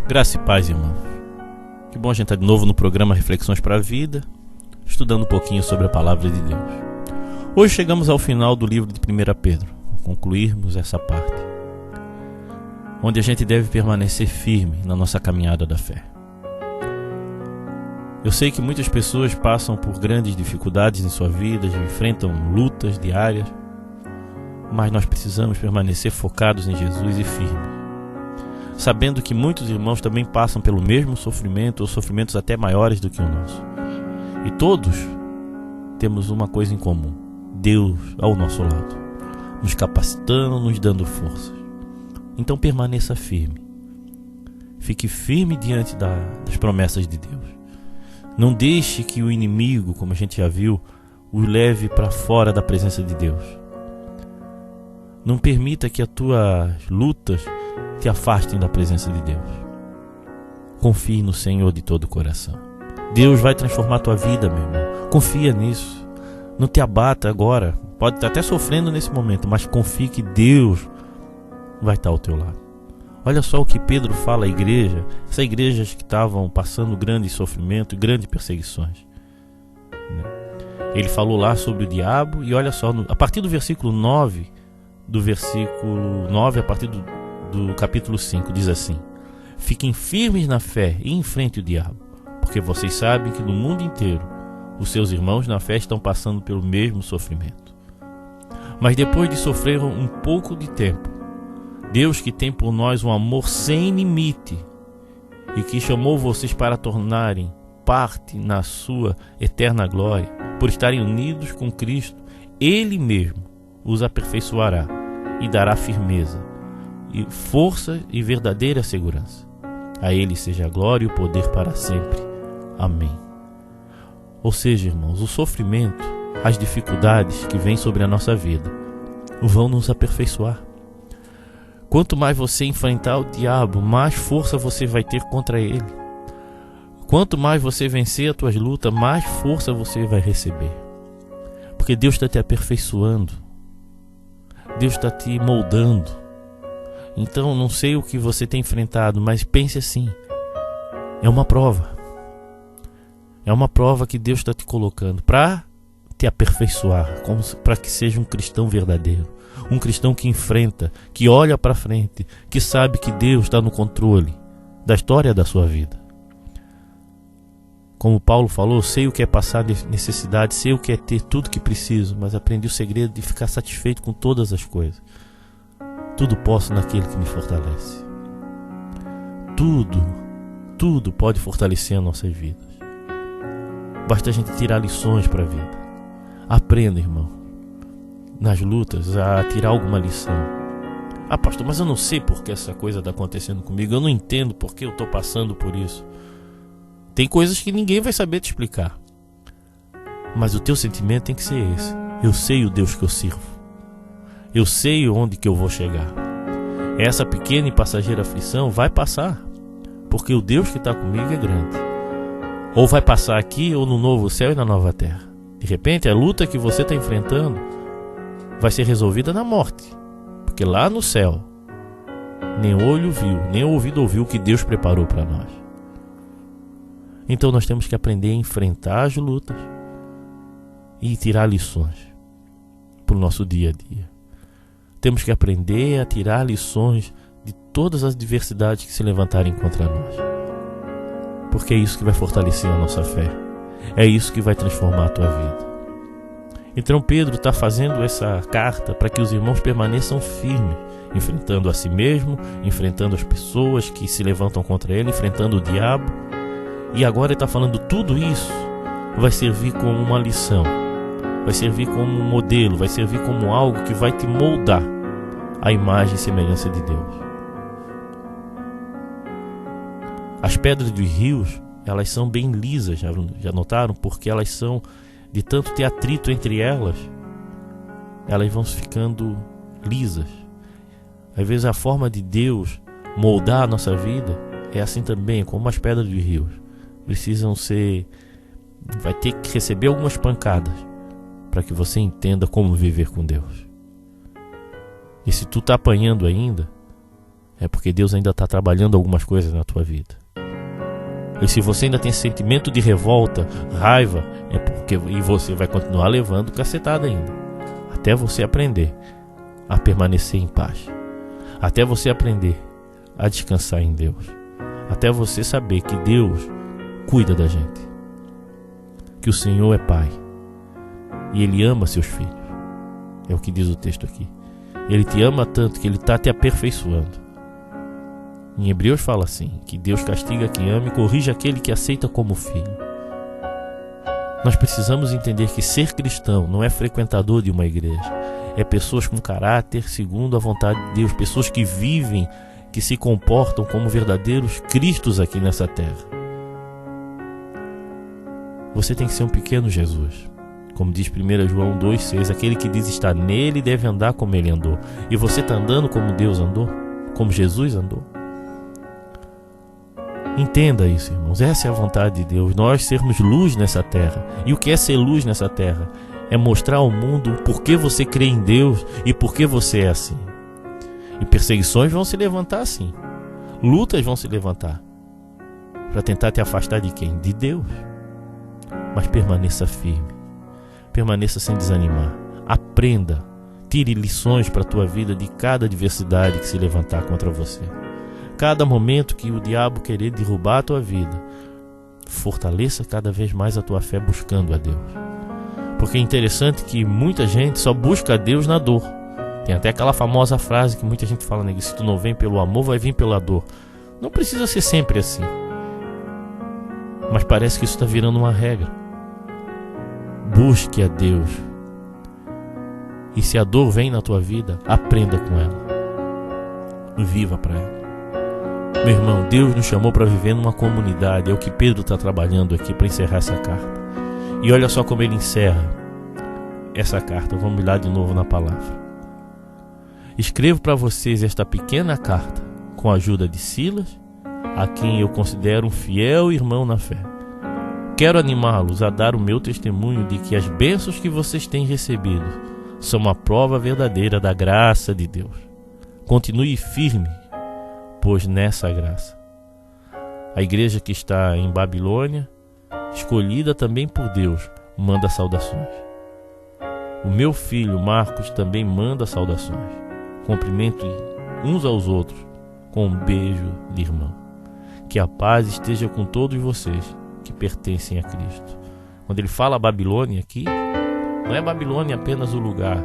Graça e paz, irmãos. Que bom a gente estar de novo no programa Reflexões para a Vida, estudando um pouquinho sobre a Palavra de Deus. Hoje chegamos ao final do livro de 1 Pedro, concluirmos essa parte, onde a gente deve permanecer firme na nossa caminhada da fé. Eu sei que muitas pessoas passam por grandes dificuldades em sua vida, enfrentam lutas diárias, mas nós precisamos permanecer focados em Jesus e firmes, sabendo que muitos irmãos também passam pelo mesmo sofrimento ou sofrimentos até maiores do que o nosso. E todos temos uma coisa em comum: Deus ao nosso lado, nos capacitando, nos dando forças. Então permaneça firme. Fique firme diante das promessas de Deus. Não deixe que o inimigo, como a gente já viu, o leve para fora da presença de Deus. Não permita que as tuas lutas te afastem da presença de Deus. Confie no Senhor de todo o coração. Deus vai transformar a tua vida, meu irmão. Confia nisso. Não te abata agora. Pode estar até sofrendo nesse momento, mas confie que Deus vai estar ao teu lado. Olha só o que Pedro fala à igreja, essas igrejas que estavam passando grande sofrimento e grandes perseguições. Ele falou lá sobre o diabo, e olha só, a partir do versículo 9, a partir do capítulo 5, diz assim: fiquem firmes na fé e enfrente o diabo, porque vocês sabem que no mundo inteiro os seus irmãos na fé estão passando pelo mesmo sofrimento. Mas depois de sofrer um pouco de tempo, Deus, que tem por nós um amor sem limite e que chamou vocês para tornarem parte na sua eterna glória, por estarem unidos com Cristo, Ele mesmo os aperfeiçoará e dará firmeza, e força e verdadeira segurança. A Ele seja a glória e o poder para sempre. Amém. Ou seja, irmãos, o sofrimento, as dificuldades que vêm sobre a nossa vida vão nos aperfeiçoar. Quanto mais você enfrentar o diabo, mais força você vai ter contra ele. Quanto mais você vencer as tuas lutas, mais força você vai receber. Porque Deus está te aperfeiçoando. Deus está te moldando. Então, não sei o que você tem enfrentado, mas pense assim: é uma prova. É uma prova que Deus está te colocando para te aperfeiçoar, para que seja um cristão verdadeiro. Um cristão que enfrenta, que olha para frente, que sabe que Deus está no controle da história da sua vida. Como Paulo falou, sei o que é passar necessidade, sei o que é ter tudo que preciso, mas aprendi o segredo de ficar satisfeito com todas as coisas. Tudo posso naquele que me fortalece. Tudo pode fortalecer as nossas vidas. Basta a gente tirar lições para a vida. Aprenda, irmão, nas lutas, a tirar alguma lição. Ah, pastor, mas eu não sei por que essa coisa está acontecendo comigo. Eu não entendo por que eu estou passando por isso. Tem coisas que ninguém vai saber te explicar. Mas o teu sentimento tem que ser esse: eu sei o Deus que eu sirvo. Eu sei onde que eu vou chegar. Essa pequena e passageira aflição vai passar, porque o Deus que está comigo é grande. Ou vai passar aqui, ou no novo céu e na nova terra. De repente, a luta que você está enfrentando vai ser resolvida na morte, porque lá no céu nem olho viu, nem ouvido ouviu o que Deus preparou para nós. Então nós temos que aprender a enfrentar as lutas e tirar lições para o nosso dia a dia. Temos que aprender a tirar lições de todas as adversidades que se levantarem contra nós, porque é isso que vai fortalecer a nossa fé, é isso que vai transformar a tua vida. Então Pedro está fazendo essa carta para que os irmãos permaneçam firmes, enfrentando a si mesmo, enfrentando as pessoas que se levantam contra ele, enfrentando o diabo. E agora ele está falando: tudo isso vai servir como uma lição, vai servir como um modelo, vai servir como algo que vai te moldar à imagem e semelhança de Deus. As pedras dos rios, elas são bem lisas, já notaram? Porque elas são, de tanto ter atrito entre elas, elas vão ficando lisas. Às vezes a forma de Deus moldar a nossa vida é assim também, como as pedras dos rios. Vai ter que receber algumas pancadas para que você entenda como viver com Deus. E se tu está apanhando ainda, é porque Deus ainda está trabalhando algumas coisas na tua vida. E se você ainda tem sentimento de revolta, raiva, é porque você vai continuar levando cacetada ainda, até você aprender a permanecer em paz, até você aprender a descansar em Deus, até você saber que Deus cuida da gente, que o Senhor é Pai e Ele ama seus filhos. É o que diz o texto aqui. Ele te ama tanto que Ele está te aperfeiçoando. Em Hebreus fala assim, que Deus castiga quem ama e corrige aquele que aceita como filho. Nós precisamos entender que ser cristão não é frequentador de uma igreja. É pessoas com caráter segundo a vontade de Deus. Pessoas que vivem, que se comportam como verdadeiros cristos aqui nessa terra. Você tem que ser um pequeno Jesus. Como diz 1 João 2,6, aquele que diz estar nele deve andar como ele andou. E você está andando como Deus andou? Como Jesus andou? Entenda isso, irmãos. Essa é a vontade de Deus. Nós sermos luz nessa terra. E o que é ser luz nessa terra? É mostrar ao mundo o porquê você crê em Deus e porquê você é assim. E perseguições vão se levantar assim. Lutas vão se levantar. Para tentar te afastar de quem? De Deus. Mas permaneça firme. Permaneça sem desanimar. Aprenda. Tire lições para a tua vida de cada adversidade que se levantar contra você. Cada momento que o diabo querer derrubar a tua vida, fortaleça cada vez mais a tua fé buscando a Deus. Porque é interessante que muita gente só busca a Deus na dor. Tem até aquela famosa frase que muita gente fala, né? Se tu não vem pelo amor, vai vir pela dor. Não precisa ser sempre assim. Mas parece que isso está virando uma regra. Busque a Deus. E se a dor vem na tua vida, aprenda com ela. E viva para ela. Meu irmão, Deus nos chamou para viver numa comunidade. É o que Pedro está trabalhando aqui para encerrar essa carta. E olha só como ele encerra essa carta. Vamos lá de novo na palavra. Escrevo para vocês esta pequena carta com a ajuda de Silas, a quem eu considero um fiel irmão na fé. Quero animá-los a dar o meu testemunho de que as bênçãos que vocês têm recebido são uma prova verdadeira da graça de Deus. Continue firme, pois nessa graça. A igreja que está em Babilônia, escolhida também por Deus, manda saudações. O meu filho Marcos também manda saudações. Cumprimente uns aos outros com um beijo de irmão. Que a paz esteja com todos vocês que pertencem a Cristo. Quando ele fala Babilônia aqui, não é Babilônia apenas o lugar,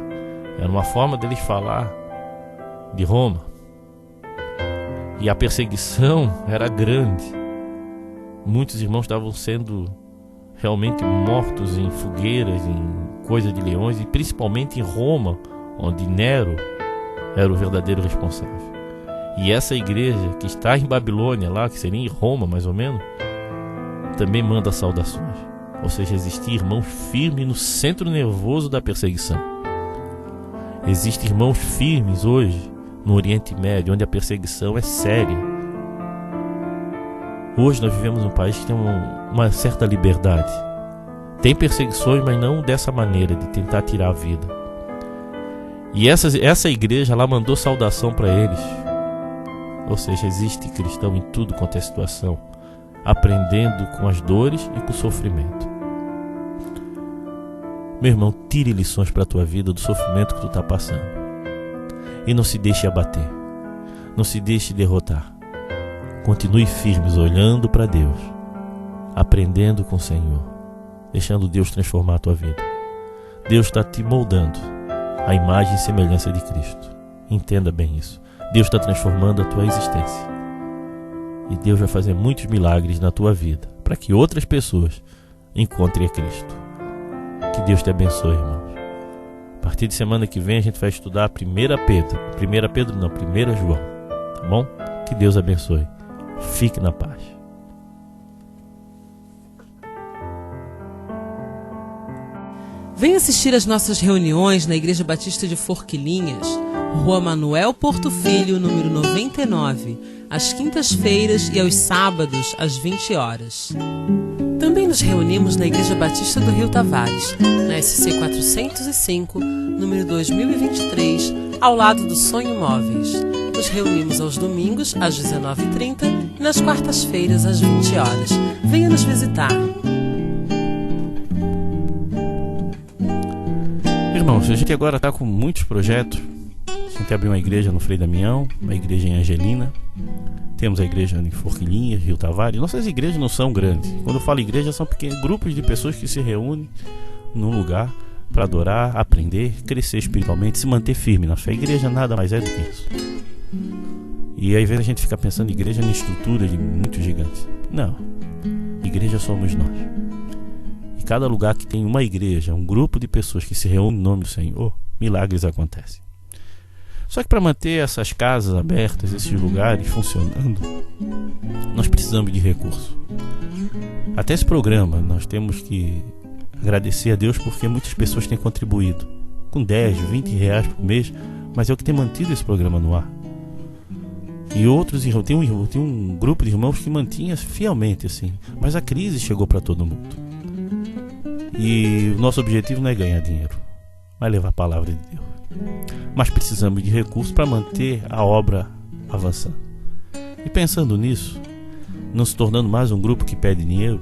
é uma forma deles falar de Roma. E a perseguição era grande. Muitos irmãos estavam sendo realmente mortos em fogueiras, em coisa de leões, e principalmente em Roma, onde Nero era o verdadeiro responsável. E essa igreja que está em Babilônia, lá, que seria em Roma mais ou menos, também manda saudações. Ou seja, existem irmãos firmes no centro nervoso da perseguição. Existem irmãos firmes hoje no Oriente Médio, onde a perseguição é séria. Hoje nós vivemos num país que tem uma certa liberdade. Tem perseguições, mas não dessa maneira, de tentar tirar a vida. E essa igreja lá mandou saudação para eles. Ou seja, existe cristão em tudo quanto é situação, aprendendo com as dores e com o sofrimento. Meu irmão, tire lições para a tua vida do sofrimento que tu está passando. E não se deixe abater. Não se deixe derrotar. Continue firmes, olhando para Deus, aprendendo com o Senhor, deixando Deus transformar a tua vida. Deus está te moldando a imagem e semelhança de Cristo. Entenda bem isso. Deus está transformando a tua existência. E Deus vai fazer muitos milagres na tua vida, para que outras pessoas encontrem a Cristo. Que Deus te abençoe, irmãos. A partir de semana que vem a gente vai estudar 1 Pedro. 1 João. Tá bom? Que Deus abençoe. Fique na paz. Venha assistir às nossas reuniões na Igreja Batista de Forquilinhas, Rua Manuel Porto Filho, número 99, às quintas-feiras e aos sábados, às 20 horas. Também nos reunimos na Igreja Batista do Rio Tavares, na SC 405, número 2023, ao lado do Sonho Móveis. Nos reunimos aos domingos, às 19h30 e nas quartas-feiras, às 20 horas. Venha nos visitar. Irmãos, a gente agora está com muitos projetos. A gente abriu uma igreja no Frei Damião, uma igreja em Angelina. Temos a igreja em Forquilinhas, Rio Tavares. Nossas igrejas não são grandes. Quando eu falo igreja, são pequenos grupos de pessoas que se reúnem num lugar para adorar, aprender, crescer espiritualmente, se manter firme na fé. A igreja nada mais é do que isso. E aí, às vezes, a gente fica pensando em igreja em estrutura de muito gigantes. Não. Igreja somos nós. E cada lugar que tem uma igreja, um grupo de pessoas que se reúnem no nome do Senhor, milagres acontecem. Só que para manter essas casas abertas, esses lugares funcionando, nós precisamos de recursos. Até esse programa, nós temos que agradecer a Deus porque muitas pessoas têm contribuído com 10, 20 reais por mês, mas é o que tem mantido esse programa no ar. E outros irmãos, tem um grupo de irmãos que mantinha fielmente assim, mas a crise chegou para todo mundo. E o nosso objetivo não é ganhar dinheiro, mas levar a palavra de Deus. Mas precisamos de recursos para manter a obra avançando. E pensando nisso, não se tornando mais um grupo que pede dinheiro,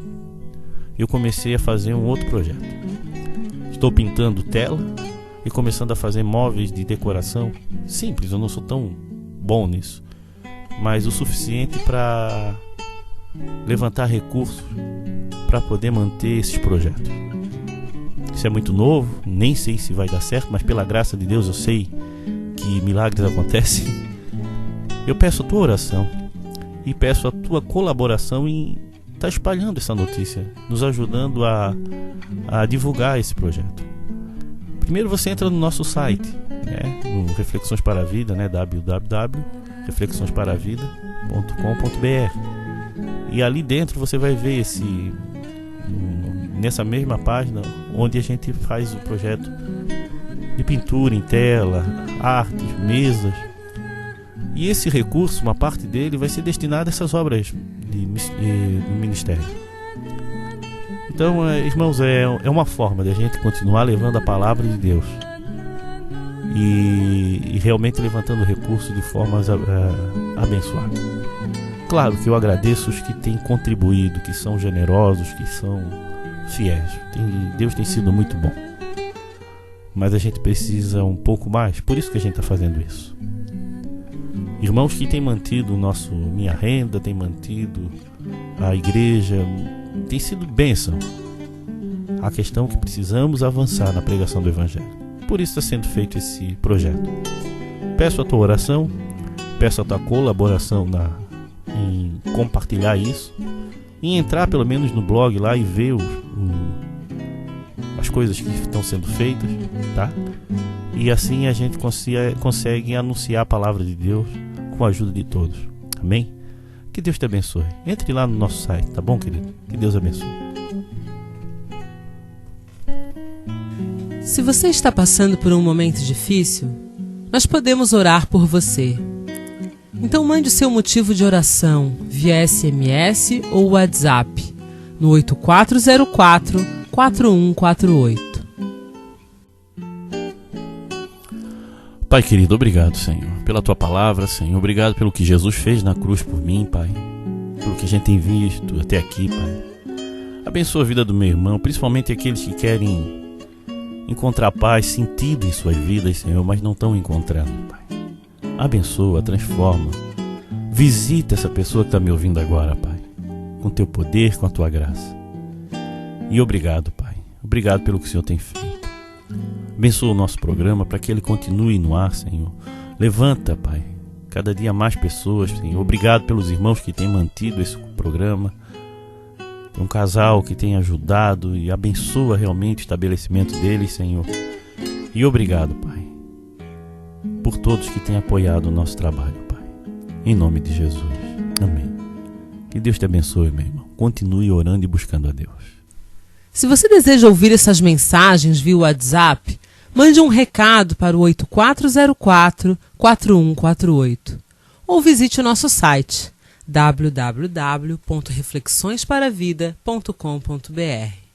eu comecei a fazer um outro projeto. Estou pintando tela e começando a fazer móveis de decoração simples. Eu não sou tão bom nisso, mas o suficiente para levantar recursos para poder manter esses projetos. Isso é muito novo, nem sei se vai dar certo, mas pela graça de Deus eu sei que milagres acontecem. Eu peço a tua oração e peço a tua colaboração em estar espalhando essa notícia, nos ajudando a divulgar esse projeto. Primeiro você entra no nosso site, no Reflexões para a Vida, www.reflexõesparavida.com.br, e ali dentro você vai ver nessa mesma página onde a gente faz o projeto de pintura em tela, artes, mesas. E esse recurso, uma parte dele, vai ser destinado a essas obras do ministério. Então, irmãos, é uma forma de a gente continuar levando a palavra de Deus e realmente levantando recursos de formas abençoadas. Claro que eu agradeço os que têm contribuído, que são generosos, que são fiéis. Deus tem sido muito bom. Mas a gente precisa um pouco mais, por isso que a gente está fazendo isso. Irmãos que têm mantido minha renda, têm mantido a igreja, tem sido bênção. A questão é que precisamos avançar na pregação do Evangelho. Por isso está sendo feito esse projeto. Peço a tua oração, peço a tua colaboração em compartilhar isso, em entrar pelo menos no blog lá e ver as coisas que estão sendo feitas, tá? E assim a gente consegue anunciar a palavra de Deus com a ajuda de todos. Amém? Que Deus te abençoe. Entre lá no nosso site, tá bom, querido? Que Deus abençoe. Se você está passando por um momento difícil, nós podemos orar por você. Então mande o seu motivo de oração via SMS ou WhatsApp no 8404-4148. Pai querido, obrigado, Senhor, pela tua palavra, Senhor. Obrigado pelo que Jesus fez na cruz por mim, Pai. Pelo que a gente tem visto até aqui, Pai. Abençoa a vida do meu irmão, principalmente aqueles que querem encontrar paz, sentido em suas vidas, Senhor, mas não estão encontrando, Pai. Abençoa, transforma. Visita essa pessoa que está me ouvindo agora, Pai, com teu poder, com a tua graça. E obrigado, Pai. Obrigado pelo que o Senhor tem feito. Abençoa o nosso programa para que ele continue no ar, Senhor. Levanta, Pai, cada dia mais pessoas, Senhor. Obrigado pelos irmãos que têm mantido esse programa. Tem um casal que tem ajudado e abençoa realmente o estabelecimento deles, Senhor. E obrigado, Pai, por todos que têm apoiado o nosso trabalho, Pai. Em nome de Jesus. Amém. Que Deus te abençoe, meu irmão. Continue orando e buscando a Deus. Se você deseja ouvir essas mensagens via WhatsApp, mande um recado para o 8404-4148 ou visite o nosso site www.reflexõesparavida.com.br.